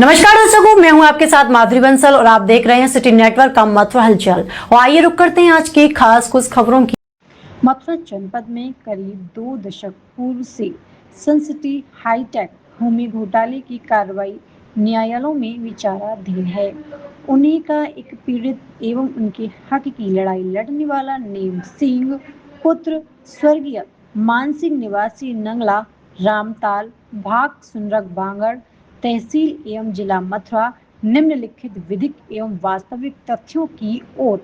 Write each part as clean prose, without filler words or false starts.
नमस्कार दर्शकों, मैं हूं आपके साथ माधुरी बंसल और आप देख रहे हैं सिटी नेटवर्क का मथुरा हलचल। और आइए रुक करते हैं आज की खास कुछ खबरों की। मथुरा जनपद में करीब 2 दशक पूर्व से सनसिटी हाईटेक भूमि घोटाले की कार्रवाई न्यायालयों में विचाराधीन है। उन्हीं का एक पीड़ित एवं उनके हक की लड़ाई लड़ने वाला नेम सिंह पुत्र स्वर्गीय मानसिंह निवासी नंगला रामताल भाग सुनरक बांगड़ तहसील एवं जिला मथुरा निम्नलिखित विधिक एवं वास्तविक तथ्यों की ओर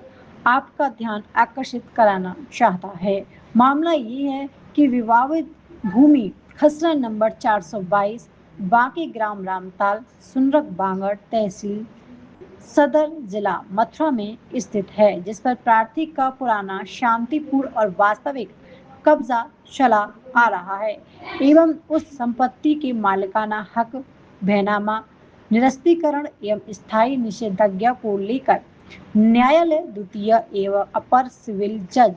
आपका ध्यान आकर्षित कराना चाहता है। मामला ये है कि विवादित भूमि खसरा नंबर 422 बांके ग्राम रामताल सुनरक बांगड़ तहसील सदर जिला मथुरा में स्थित है, जिस पर प्रार्थी का पुराना शांतिपूर्ण और वास्तविक कब्जा चला आ रहा है एवं उस संपत्ति के मालिकाना हक बैनामा निरस्तीकरण एवं स्थायी निषेधाज्ञा को लेकर न्यायालय द्वितीय एवं अपर सिविल जज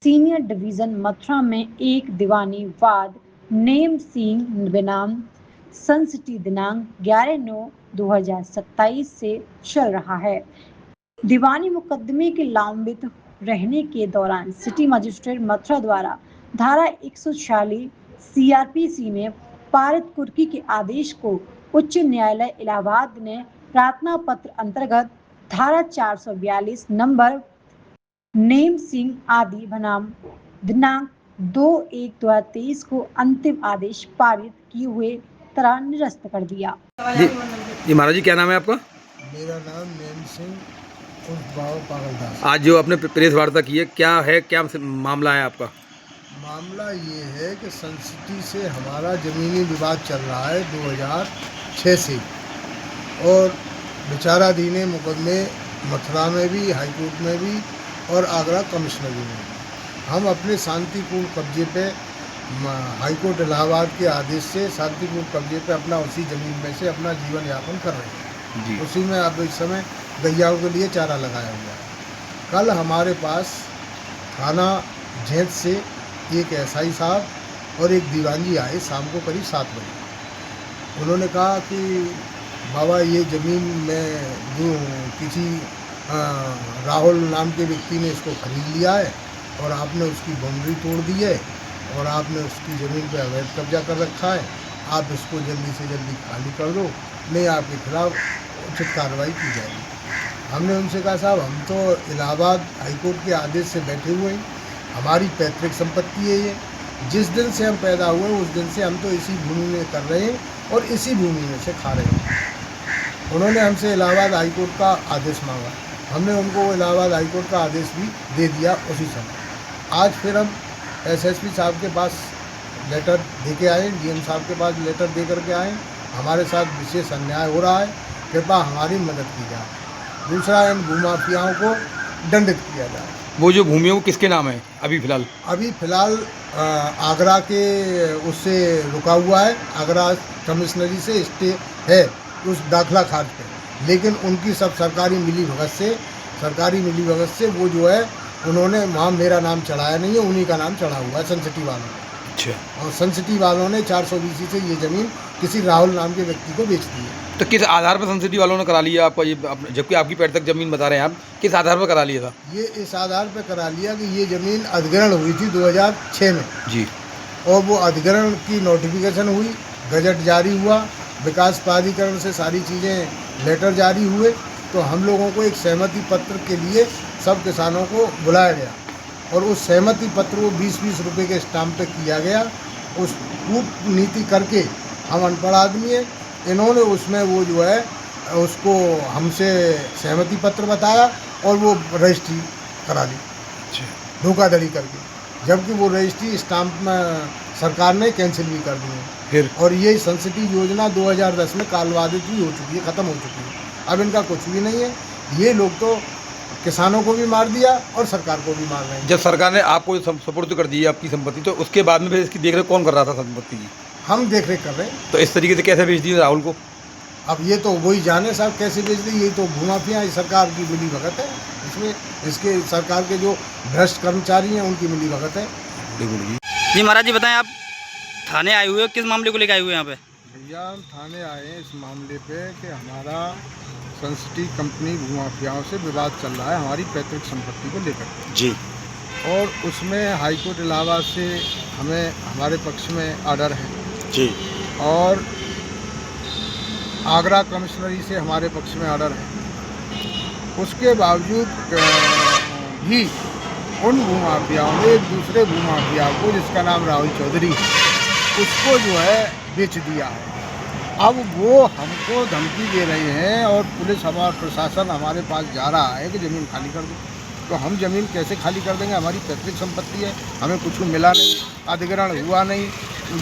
सीनियर डिवीजन मथुरा में एक दीवानी वाद नेम सिंह बनाम सनसिटी दिनांक 11/9/2027 से चल रहा है। दीवानी मुकदमे के लंबित रहने के दौरान सिटी मजिस्ट्रेट मथुरा द्वारा धारा 146 सीआरपीसी में पारित कुर्की के आदेश को उच्च न्यायालय इलाहाबाद ने प्रार्थना पत्र अंतर्गत धारा 442 नंबर नेम सिंह आदि बनाम दिनांक 2/1/2023 को अंतिम आदेश पारित किए हुए तरह निरस्त कर दिया। जी महाराज जी, क्या नाम है आपका? मेरा नाम नेम सिंह उर्फ बाबा पागलदास। आज जो आपने प्रेस वार्ता की है, क्या मामला है आपका? मामला ये है कि सनसिटी से हमारा ज़मीनी विवाद चल रहा है 2006 से, और विचाराधीन मुकदमे मथुरा में भी, हाईकोर्ट में भी और आगरा कमिश्नरी में भी। हम अपने शांतिपूर्ण कब्जे पे हाईकोर्ट इलाहाबाद के आदेश से शांतिपूर्ण कब्जे पे अपना उसी ज़मीन में से अपना जीवन यापन कर रहे हैं जी। उसी में अब इस समय गैयाओं के लिए चारा लगाया हुआ है। कल हमारे पास थाना झेंत से एक एसआई साहब और एक दीवान जी आए शाम को करीब 7 बजे। उन्होंने कहा कि बाबा ये ज़मीन में जो किसी राहुल नाम के व्यक्ति ने इसको खरीद लिया है और आपने उसकी बाउंड्री तोड़ दी है और आपने उसकी ज़मीन पर अवैध कब्जा कर रखा है। आप इसको जल्दी से जल्दी खाली कर दो, नहीं आपके खिलाफ उचित कार्रवाई की जाएगी। हमने उनसे कहा साहब हम तो इलाहाबाद हाईकोर्ट के आदेश से बैठे हुए हैं, हमारी पैतृक संपत्ति है ये, जिस दिन से हम पैदा हुए उस दिन से हम तो इसी भूमि में कर रहे हैं और इसी भूमि में से खा रहे हैं। उन्होंने हमसे इलाहाबाद हाईकोर्ट का आदेश मांगा, हमने उनको इलाहाबाद हाईकोर्ट का आदेश भी दे दिया उसी समय। आज फिर हम एसएसपी साहब के पास लेटर दे के आए, डीएम साहब के पास लेटर दे करके आए। हमारे साथ विशेष अन्याय हो रहा है, कृपया हमारी मदद की जाए। दूसरा, इन भूमाफियाओं को दंडित किया जाए। वो जो भूमि है वो किसके नाम है अभी फिलहाल? अभी फ़िलहाल आगरा के उससे रुका हुआ है, आगरा कमिश्नरी से स्टे है उस दाखला खाद पे, लेकिन उनकी सब सरकारी मिली भगत से वो जो है उन्होंने वहाँ मेरा नाम चढ़ाया नहीं है, उन्हीं का नाम चढ़ा हुआ है सनसिटी वालों ने। अच्छा। और सनसिटी वालों ने 420 से ये ज़मीन किसी राहुल नाम के व्यक्ति को बेच दी है। तो किस आधार पर सनसिटी वालों ने करा लिया आपका ये, जबकि आपकी पैतृक जमीन बता रहे हैं आप, किस आधार पर करा लिया था? ये इस आधार पर करा लिया कि ये ज़मीन अधिग्रहण हुई थी 2006 में जी, और वो अधिग्रहण की नोटिफिकेशन हुई, गजट जारी हुआ, विकास प्राधिकरण से सारी चीज़ें लेटर जारी हुए, तो हम लोगों को एक सहमति पत्र के लिए सब किसानों को बुलाया गया और उस सहमति पत्र को 20-20 रुपये के स्टाम्प पे किया गया। उस कूटनीति करके हम अनपढ़ आदमी हैं, इन्होंने उसमें वो जो है उसको हमसे सहमति पत्र बताया और वो रजिस्ट्री करा ली धोखाधड़ी करके, जबकि वो रजिस्ट्री स्टाम्प में सरकार ने कैंसिल भी कर दी है। फिर और ये सनसिटी योजना 2010 में कालबाधित भी हो चुकी है, ख़त्म हो चुकी है, अब इनका कुछ भी नहीं है। ये लोग तो किसानों को भी मार दिया और सरकार को भी मार रहे हैं। जब सरकार ने आपको सुपुर्द कर दी है आपकी संपत्ति, तो उसके बाद में फिर इसकी देखरेख कौन कर रहा था संपत्ति की? हम देखरेख कर रहे हैं। तो इस तरीके से कैसे बेच दी राहुल को? अब ये तो वही जाने साहब कैसे बेच दी, ये तो भूमाफिया सरकार की मिली भगत है, इसमें इसके सरकार के जो भ्रष्ट कर्मचारी हैं उनकी मिली भगत है। जी महाराज जी बताएं, आप थाने आए हुए हो, किस मामले को लेकर आए हुए हैं यहाँ पे? भैया हम थाने आए हैं इस मामले पे कि हमारा सनसिटी कंपनी भूमाफियाओं से विवाद चल रहा है हमारी पैतृक संपत्ति को लेकर जी। और उसमें हाईकोर्ट इलाहाबाद से हमें हमारे पक्ष में ऑर्डर है जी। और आगरा कमिश्नरी से हमारे पक्ष में ऑर्डर है। उसके बावजूद भी उन भूमाफियाओं ने एक दूसरे भूमाफिया को, जिसका नाम राहुल चौधरी है, उसको जो है बेच दिया है। अब वो हमको धमकी दे रहे हैं और पुलिस हमारा प्रशासन हमारे पास जा रहा है कि ज़मीन खाली कर दो। तो हम ज़मीन कैसे खाली कर देंगे? हमारी पैतृक संपत्ति है, हमें कुछ मिला नहीं, अधिग्रहण हुआ नहीं,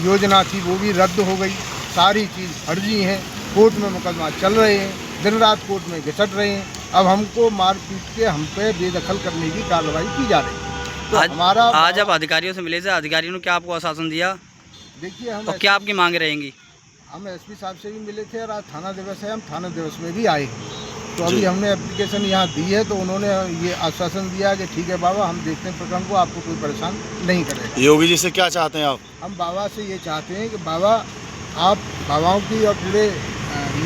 योजना थी वो भी रद्द हो गई, सारी चीज़ फर्जी हैं, कोर्ट में मुकदमा चल रहे हैं, दिन रात कोर्ट में घिसट रहे हैं। अब हमको मार पीट के हम पे बेदखल करने की कार्रवाई की जा रही है। तो हमारा आज आप अधिकारियों से मिले थे, अधिकारियों ने क्या आपको आश्वासन दिया? देखिए हम और क्या आपकी मांगे रहेंगी? हम एसपी साहब से भी मिले थे और आज थाना दिवस है, हम थाना दिवस में भी आए। तो अभी हमने एप्लीकेशन यहाँ दी है, तो उन्होंने ये आश्वासन दिया कि ठीक है बाबा, हम देखते हैं प्रकरण को, आपको कोई परेशान नहीं करेगा। योगी जी से क्या चाहते हैं आप? हम बाबा से ये चाहते हैं कि बाबा, आप बाबाओं की और पूरे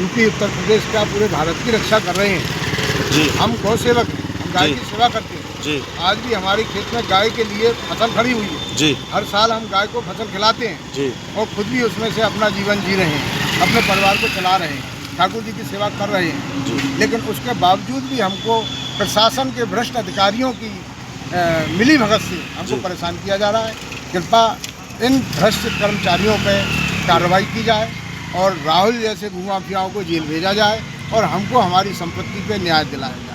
यूपी उत्तर प्रदेश का, पूरे भारत की रक्षा कर रहे हैं जी। हम गौ सेवक हैं, हम गाय जी। की सेवा करते हैं जी। आज भी हमारे खेत में गाय के लिए फसल खड़ी हुई है जी। हर साल हम गाय को फसल खिलाते हैं जी। और खुद भी उसमें से अपना जीवन जी रहे हैं, अपने परिवार को चला रहे हैं, ठाकुर जी की सेवा कर रहे हैं जी। लेकिन उसके बावजूद भी हमको प्रशासन के भ्रष्ट अधिकारियों की मिली भगत से हमको जी। परेशान किया जा रहा है। कृपा इन भ्रष्ट कर्मचारियों पर कार्रवाई की जाए और राहुल जैसे भूमाफियाओं को जेल भेजा जाए और हमको हमारी संपत्ति पे न्याय दिलाया जाए।